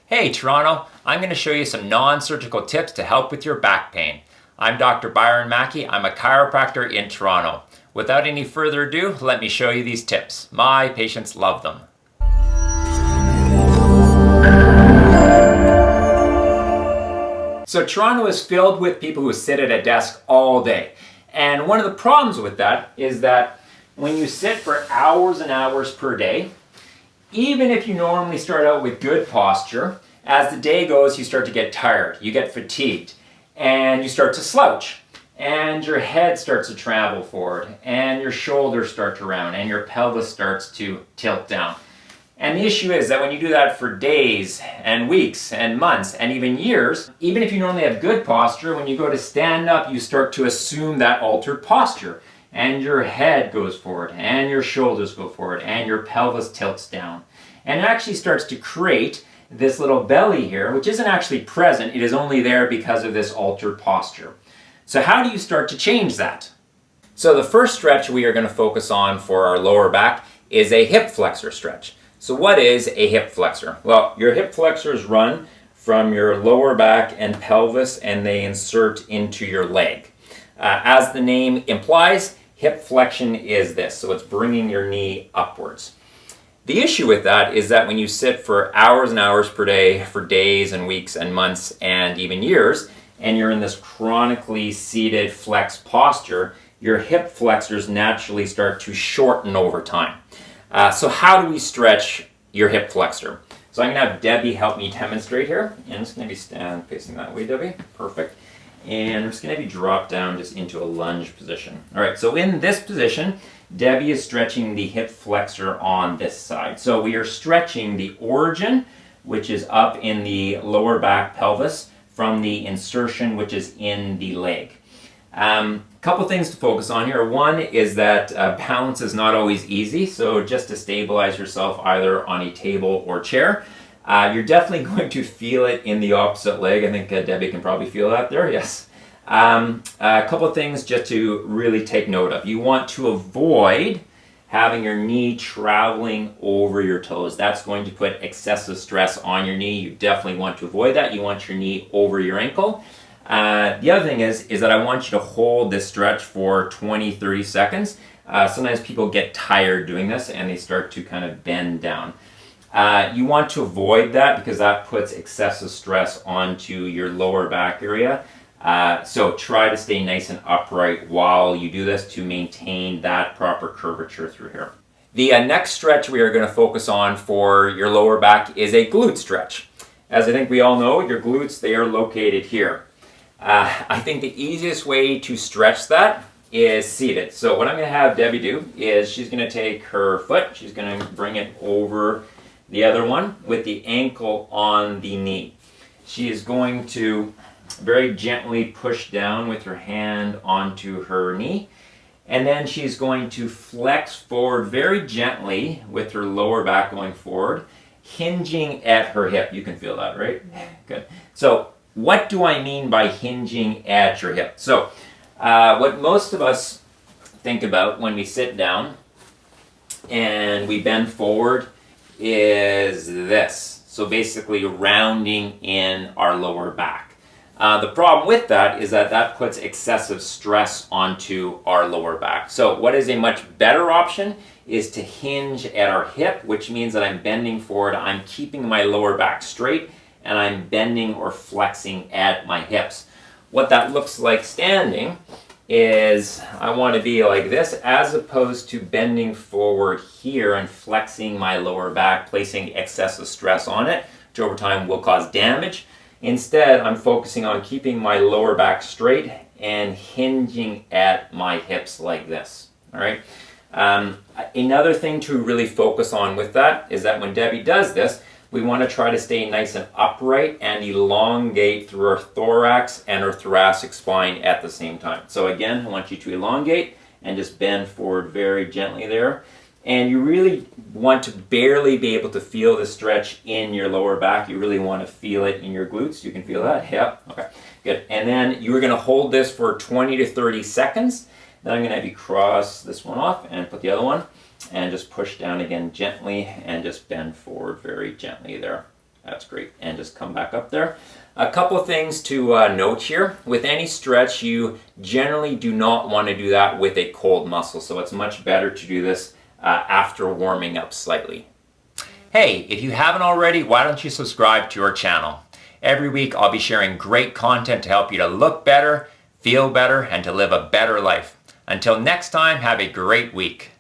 Hey Toronto, I'm going to show you some non-surgical tips to help with your back pain. I'm Dr. Byron Mackey. I'm a chiropractor in Toronto. Without any further ado, let me show you these tips. My patients love them. So Toronto is filled with people who sit at a desk all day. And one of the problems with that is that when you sit for hours and hours per day, even if you normally start out with good posture, as the day goes, you start to get tired, you get fatigued, and you start to slouch, and your head starts to travel forward, and your shoulders start to round, and your pelvis starts to tilt down. And the issue is that when you do that for days and weeks and months and even years, even if you normally have good posture, when you go to stand up, you start to assume that altered posture. And your head goes forward, and your shoulders go forward, and your pelvis tilts down. And it actually starts to create this little belly here, which isn't actually present. It is only there because of this altered posture. So how do you start to change that? So the first stretch we are going to focus on for our lower back is a hip flexor stretch. So what is a hip flexor? Well, your hip flexors run from your lower back and pelvis, and they insert into your leg. As the name implies, hip flexion is this, so it's bringing your knee upwards. The issue with that is that when you sit for hours and hours per day, for days and weeks and months and even years, and you're in this chronically seated flex posture, your hip flexors naturally start to shorten over time. So how do we stretch your hip flexor? So I'm going to have Debbie help me demonstrate here. And I'm just going to be stand facing that way, Debbie. Perfect. And I'm just going to be drop down just into a lunge position. All right, so in this position, Debbie is stretching the hip flexor on this side. So we are stretching the origin, which is up in the lower back pelvis, from the insertion, which is in the leg. Couple things to focus on here. One is that balance is not always easy, so just to stabilize yourself either on a table or chair. You're definitely going to feel it in the opposite leg. I think Debbie can probably feel that there, yes. A couple of things just to really take note of. You want to avoid having your knee traveling over your toes. That's going to put excessive stress on your knee. You definitely want to avoid that. You want your knee over your ankle. The other thing is that I want you to hold this stretch for 20-30 seconds. Sometimes people get tired doing this and they start to kind of bend down. You want to avoid that because that puts excessive stress onto your lower back area. So try to stay nice and upright while you do this to maintain that proper curvature through here. The next stretch we are going to focus on for your lower back is a glute stretch. As I think we all know, your glutes, they are located here. I think the easiest way to stretch that is seated. So what I'm going to have Debbie do is she's going to take her foot, she's going to bring it over the other one with the ankle on the knee. She is going to very gently push down with her hand onto her knee, and then she's going to flex forward very gently with her lower back going forward, hinging at her hip. You can feel that, right? Good. So what do I mean by hinging at your hip? So what most of us think about when we sit down and we bend forward is this. So basically rounding in our lower back. The problem with that is that puts excessive stress onto our lower back. So what is a much better option is to hinge at our hip, which means that I'm bending forward, I'm keeping my lower back straight, and I'm bending or flexing at my hips. What that looks like standing is I want to be like this as opposed to bending forward here and flexing my lower back, placing excessive stress on it, which over time will cause damage. Instead, I'm focusing on keeping my lower back straight and hinging at my hips like this. All right. Another thing to really focus on with that is that when Debbie does this, we want to try to stay nice and upright and elongate through our thorax and our thoracic spine at the same time. So again, I want you to elongate and just bend forward very gently there. And you really want to barely be able to feel the stretch in your lower back. You really want to feel it in your glutes. You can feel that? Yep. Okay, good. And then you're going to hold this for 20 to 30 seconds. Then I'm going to have you cross this one off and put the other one. And just push down again gently and just bend forward very gently there. That's great. And just come back up there. A couple things to note here. With any stretch, you generally do not want to do that with a cold muscle. So it's much better to do this after warming up slightly. Hey, if you haven't already, why don't you subscribe to our channel? Every week I'll be sharing great content to help you to look better, feel better, and to live a better life. Until next time, have a great week.